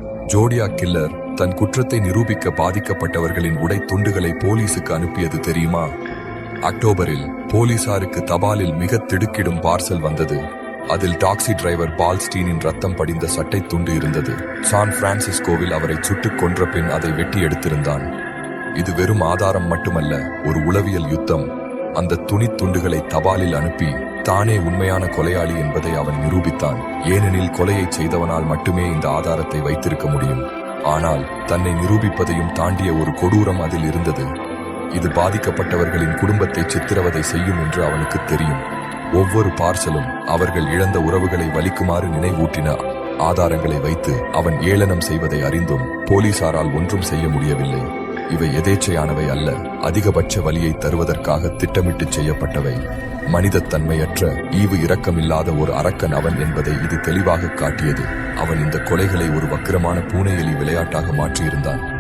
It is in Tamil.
ஜோடியா கில்லர் தன் குற்றத்தை நிரூபிக்க பாதிக்கப்பட்டவர்களின் உடை துண்டுகளை போலீசுக்கு அனுப்பியது தெரியுமா? அக்டோபரில் போலீசாருக்கு தபாலில் மிக திடுக்கிடும் பார்சல் வந்தது. அதில் டாக்ஸி டிரைவர் பால்ஸ்டீனின் ரத்தம் படிந்த சட்டை துண்டு இருந்தது. சான் பிரான்சிஸ்கோவில் அவரை சுட்டுக் கொன்ற பின் அதை வெட்டி எடுத்திருந்தான். இது வெறும் ஆதாரம் மட்டுமல்ல, ஒரு உளவியல் யுத்தம். அந்த துணி துண்டுகளை தபாலில் அனுப்பி தானே உண்மையான கொலையாளி என்பதை அவன் நிரூபித்தான். ஏனெனில் கொலையை செய்தவனால் மட்டுமே இந்த ஆதாரத்தை வைத்திருக்க முடியும். ஆனால் தன்னை நிரூபிப்பதையும் தாண்டிய ஒரு கொடூரம் அதில் இருந்தது. இது பாதிக்கப்பட்டவர்களின் குடும்பத்தை சித்திரவதை செய்யும் என்று அவனுக்கு தெரியும். ஒவ்வொரு பார்சலும் அவர்கள் இழந்த உறவுகளை வலிக்குமாறு நினைவூட்டின ஆதாரங்களை வைத்து அவன் ஏளனம் செய்வதை அறிந்தும் போலீசாரால் ஒன்றும் செய்ய முடியவில்லை. இவை எதேச்சையானவை அல்ல, அதிகபட்ச வலியை தருவதற்காக திட்டமிட்டு செய்யப்பட்டவை. மனிதத்தன்மையற்ற, ஈவு இரக்கமில்லாத ஒரு அரக்கன் அவன் என்பதை இது தெளிவாக காட்டியது. அவன் இந்த கொலைகளை ஒரு வக்கிரமான பூனை எலி விளையாட்டாக மாற்றியிருந்தான்.